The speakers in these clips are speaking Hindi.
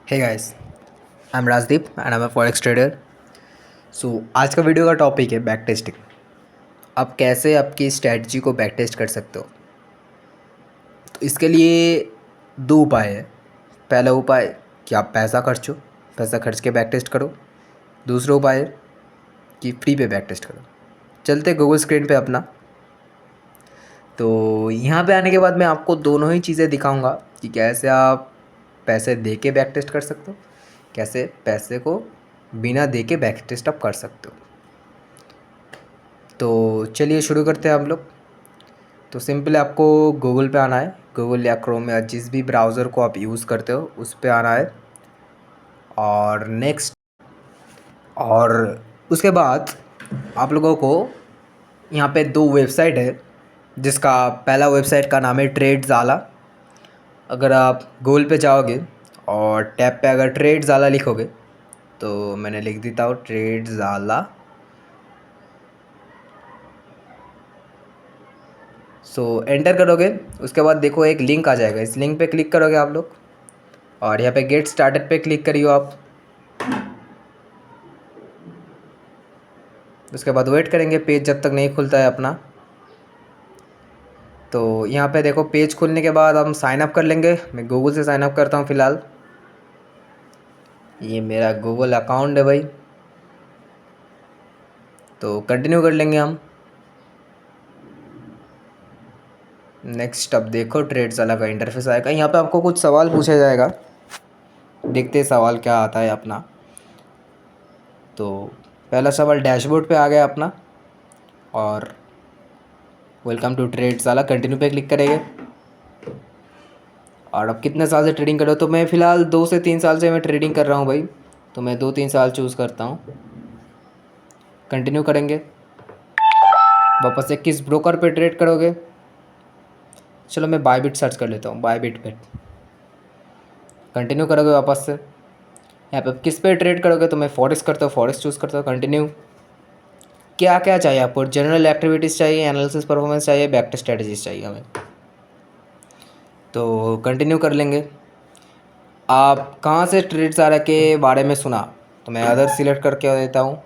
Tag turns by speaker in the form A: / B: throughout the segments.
A: Hey guys, I'm Rajdeep and I'm a forex trader. आज का वीडियो का टॉपिक है बैक टेस्टिंग। आप कैसे आपकी स्ट्रैटेजी को बैक टेस्ट कर सकते हो। तो इसके लिए दो उपाय है। पहला उपाय कि आप पैसा खर्चो, पैसा खर्च के बैक टेस्ट करो। दूसरा उपाय है कि फ्री पे बैक टेस्ट करो। चलते गूगल स्क्रीन पे अपना। तो यहाँ पे आने के बाद मैं आपको दोनों ही चीज़ें दिखाऊंगा कि कैसे आप पैसे दे के बैक टेस्ट कर सकते हो, कैसे पैसे को बिना दे के बैक टेस्ट आप कर सकते हो। तो चलिए शुरू करते हैं हम लोग। तो सिंपल आपको गूगल पे आना है, गूगल या क्रोम या जिस भी ब्राउज़र को आप यूज़ करते हो उस पे आना है। और नेक्स्ट, और उसके बाद आप लोगों को यहाँ पे दो वेबसाइट है, जिसका पहला वेबसाइट का नाम है ट्रेडज़ाला। अगर आप गूगल पे जाओगे और टैब पे अगर ट्रेडज़ाला लिखोगे, तो मैंने लिख देता हूँ ट्रेडज़ाला। एंटर करोगे, उसके बाद देखो एक लिंक आ जाएगा, इस लिंक पे क्लिक करोगे आप लोग और यहाँ पे गेट स्टार्टेड पे क्लिक करियो आप। उसके बाद वेट करेंगे पेज जब तक नहीं खुलता है अपना। तो यहाँ पे देखो पेज खुलने के बाद हम साइन अप कर लेंगे। मैं गूगल से साइन अप करता हूँ फ़िलहाल। ये मेरा गूगल अकाउंट है भाई। तो कंटिन्यू कर लेंगे हम। नेक्स्ट, अब देखो ट्रेडज़ाला का इंटरफेस आएगा। यहाँ पे आपको कुछ सवाल पूछा जाएगा, देखते हैं सवाल क्या आता है अपना। तो पहला सवाल डैशबोर्ड पे आ गया अपना, और वेलकम टू ट्रेडज़ाला, कंटिन्यू पे क्लिक करेंगे। और अब कितने साल से ट्रेडिंग कर रहे हो, तो मैं फ़िलहाल 2 से 3 साल से मैं ट्रेडिंग कर रहा हूँ भाई। तो मैं 2-3 साल चूज़ करता हूँ। कंटिन्यू करेंगे। वापस से किस ब्रोकर पे ट्रेड करोगे, चलो मैं बायबिट सर्च कर लेता हूँ, बायबिट पे कंटिन्यू करोगे। वापस से यहाँ पे किस पे ट्रेड करोगे, तो मैं फॉरेक्स करता हूँ, फॉरेक्स चूज़ करता हूँ। कंटिन्यू। क्या क्या चाहिए आपको, जनरल एक्टिविटीज़ चाहिए, एनालिसिस परफॉर्मेंस चाहिए, बैक टेस्ट स्ट्रेटजीज चाहिए हमें, तो कंटिन्यू कर लेंगे। आप कहाँ से ट्रेडज़ाला के बारे में सुना, तो मैं अदर सिलेक्ट करके देता हूँ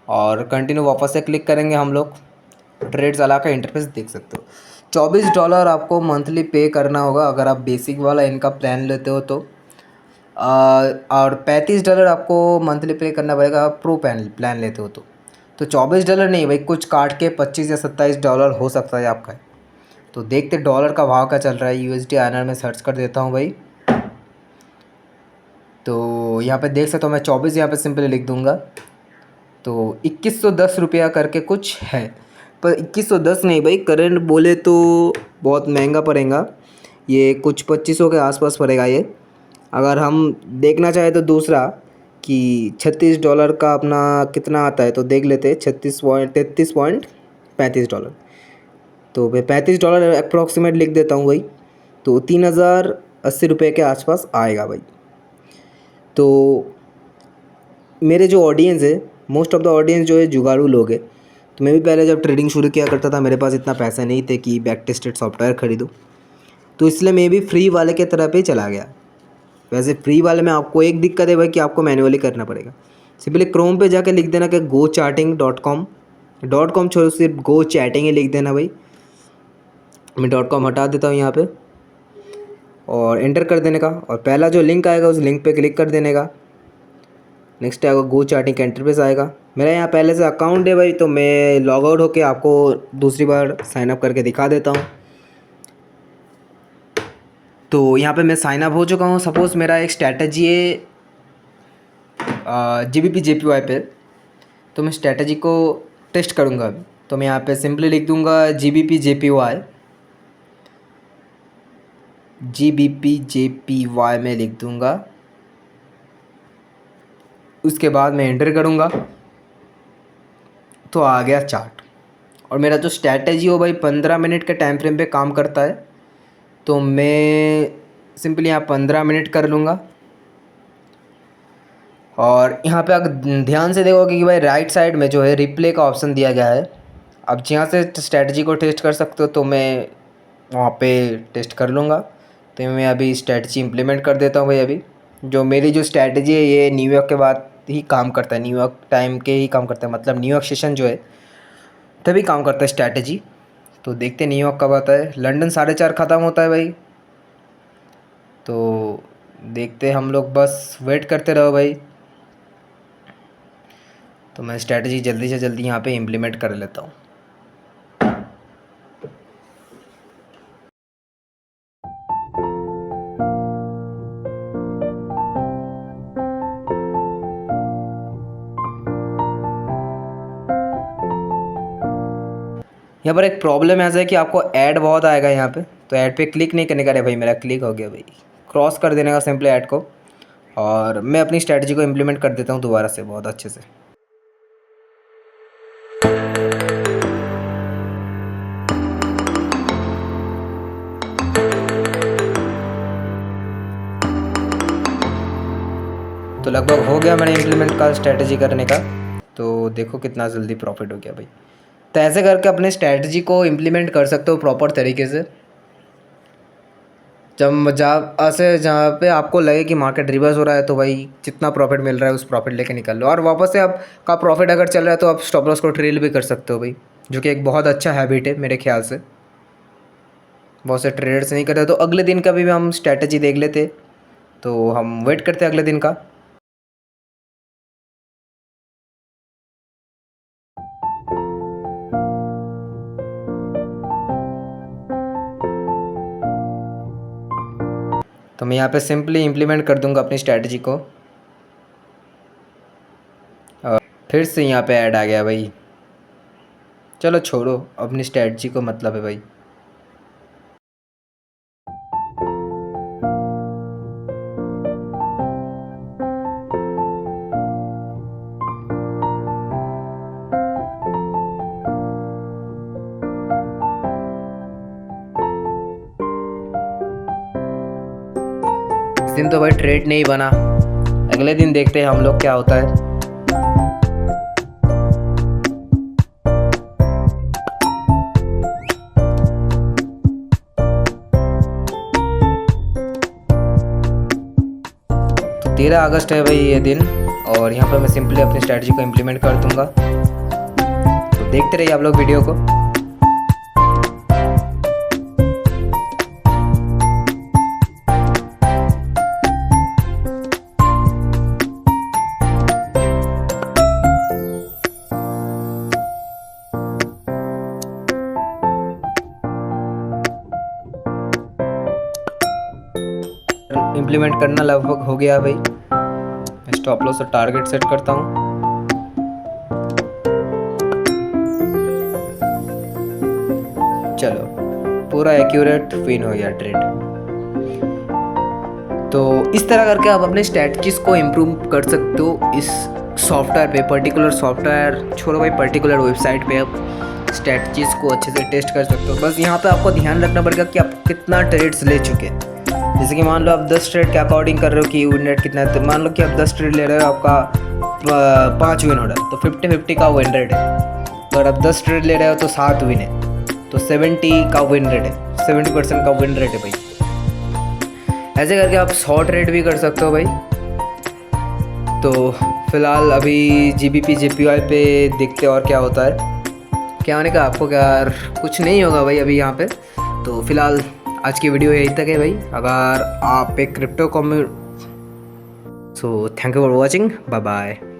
A: और कंटिन्यू वापस से क्लिक करेंगे हम लोग। ट्रेडज़ाला का इंटरफेस देख सकते हो। $24 आपको मंथली पे करना होगा अगर आप बेसिक वाला इनका प्लान लेते हो तो। और $35 आपको मंथली पे करना पड़ेगा आप प्रो प्लान लेते हो तो $24 नहीं भाई, कुछ काट के $25 या $27 हो सकता है आपका। तो देखते डॉलर का भाव क्या चल रहा है। USD INR में सर्च कर देता हूँ भाई। तो यहाँ पे देख सकता हूँ मैं 24 यहाँ पे सिंपली लिख दूँगा। तो 2110 रुपया करके कुछ है, पर 2110 नहीं भाई, करंट बोले तो बहुत महंगा पड़ेगा। ये कुछ 2500 के आसपास पड़ेगा ये। अगर हम देखना चाहें तो दूसरा कि $36 का अपना कितना आता है, तो देख लेते हैं। 33.35 तो मैं $35 अप्रॉक्सीमेट लिख देता हूँ भाई। तो 3080 रुपये के आसपास आएगा भाई। तो मेरे जो ऑडियंस है, मोस्ट ऑफ द ऑडियंस जो है जुगाड़ू लोग हैं। तो मैं भी पहले जब ट्रेडिंग शुरू किया करता था, मेरे पास इतना पैसा नहीं थे कि बैक टेस्टेड सॉफ्टवेयर खरीदूँ, तो इसलिए मैं भी फ्री वाले के तरफ ही चला गया। वैसे फ्री वाले में आपको एक दिक्कत है भाई कि आपको मैन्युअली करना पड़ेगा। सिंपली क्रोम पे जाके लिख देना कि go charting.com छोड़ो, सिर्फ गो चैटिंग ही लिख देना भाई। मैं .com हटा देता हूँ यहाँ पे और एंटर कर देने का, और पहला जो लिंक आएगा उस लिंक पे क्लिक कर देने का। नेक्स्ट आएगा गो चार्टिंग का इंटरफेस आएगा। मेरा यहाँ पहले से अकाउंट है भाई, तो मैं लॉग आउट होके आपको दूसरी बार साइन अप करके दिखा देता हूँ। तो यहाँ पे मैं साइन अप हो चुका हूँ। सपोज़ मेरा एक स्ट्रैटेजी है GBP JPY पे, तो मैं स्ट्रैटेजी को टेस्ट करूँगा अभी। तो मैं यहाँ पे सिंपली लिख दूँगा GBP JPY में लिख दूँगा। उसके बाद मैं एंटर करूँगा तो आ गया चार्ट। और मेरा जो स्ट्रैटेजी हो भाई 15 मिनट के टाइम फ्रेम पे काम करता है। तो मैं सिंपली यहाँ 15 मिनट कर लूँगा। और यहाँ पे अगर ध्यान से देखोगे कि भाई राइट साइड में जो है रिप्ले का ऑप्शन दिया गया है। अब जहाँ से स्ट्रैटेजी को टेस्ट कर सकते हो, तो मैं वहाँ पे टेस्ट कर लूँगा। तो मैं अभी स्ट्रैटेजी इम्प्लीमेंट कर देता हूँ भाई अभी। जो मेरी जो स्ट्रैटेजी है ये न्यूयॉर्क के बाद ही काम करता है, न्यूयॉर्क टाइम के ही काम करता है, मतलब न्यूयॉर्क सेशन जो है तभी काम करता है स्ट्रैटेजी। तो देखते हैं न्यूयॉर्क कब आता है। लंदन 4:30 ख़त्म होता है भाई, तो देखते हैं हम लोग, बस वेट करते रहो भाई। तो मैं स्ट्रैटेजी जल्दी से जल्दी यहाँ पे इम्प्लीमेंट कर लेता हूँ। यहाँ पर एक प्रॉब्लम ऐसा है कि आपको ऐड बहुत आएगा यहाँ पे, तो ऐड पे क्लिक नहीं करने का। अरे भाई मेरा क्लिक हो गया भाई, क्रॉस कर देने का सिंपली ऐड को, और मैं अपनी स्ट्रैटेजी को इम्प्लीमेंट कर देता हूँ दोबारा से बहुत अच्छे से। तो लगभग हो गया मैंने इम्प्लीमेंट का स्ट्रैटेजी करने का, तो देखो कितना जल्दी प्रॉफिट हो गया भाई। तो ऐसे करके अपने स्ट्रैटेजी को इम्प्लीमेंट कर सकते हो प्रॉपर तरीके से। जहाँ पे आपको लगे कि मार्केट रिवर्स हो रहा है, तो भाई जितना प्रॉफिट मिल रहा है उस प्रॉफिट लेके निकल लो, और वापस से आपका प्रॉफिट अगर चल रहा है तो आप स्टॉप लॉस को ट्रेल भी कर सकते हो भाई, जो कि एक बहुत अच्छा हैबिट है मेरे ख्याल से। बहुत से ट्रेडर्स नहीं करते। तो अगले दिन का भी हम स्ट्रैटेजी देख लेते, तो हम वेट करते हैं अगले दिन का। तो मैं यहाँ पे सिंपली इम्प्लीमेंट कर दूंगा अपनी स्ट्रैटेजी को, और फिर से यहाँ पे ऐड आ गया भाई। चलो छोड़ो, अपनी स्ट्रैटेजी को मतलब है भाई। इस दिन तो भाई ट्रेड नहीं बना, अगले दिन देखते हैं हम लोग क्या होता है। तो 13 अगस्त है भाई ये दिन, और यहाँ पर मैं सिंपली अपनी स्ट्रैटेजी को इम्प्लीमेंट कर दूंगा। तो देखते रहिए आप लोग वीडियो को। इम्प्लीमेंट करना लगभग हो गया भाई। स्टॉप लॉस और टारगेट सेट करता हूँ। चलो पूरा एक्यूरेट विन हो गया ट्रेड। तो इस तरह करके आप अपने स्ट्रैटेजीज को इम्प्रूव कर सकते हो इस सॉफ्टवेयर पे, पर्टिकुलर सॉफ्टवेयर छोड़ो भाई, पर्टिकुलर वेबसाइट पे आप स्ट्रैटेजीज को अच्छे से टेस्ट कर सकते हो। बस यहाँ पे आपको ध्यान रखना पड़ेगा कि आप कितना ट्रेड्स ले चुके हैं। जैसे कि मान लो आप 10 ट्रेड के अकॉर्डिंग कर रहे हो कि विन रेट कितना है, तो मान लो कि आप 10 ट्रेड ले रहे हो, आपका 5 विन हो रहा है, तो 50-50 का विन रेट है। अगर आप 10 ट्रेड ले रहे हो तो 7 विन है, तो 70 का विन रेट है, 70% का विन रेट है भाई। ऐसे करके आप 100 ट्रेड भी कर सकते हो भाई। तो फिलहाल अभी GBP JPY पे देखते और क्या होता है। क्या होने का आपको, क्या कुछ नहीं होगा भाई अभी यहाँ पे। तो फिलहाल आज की वीडियो यहीं तक है भाई। अगर आप एक क्रिप्टो कॉम्यू, so thank you for watching, bye bye.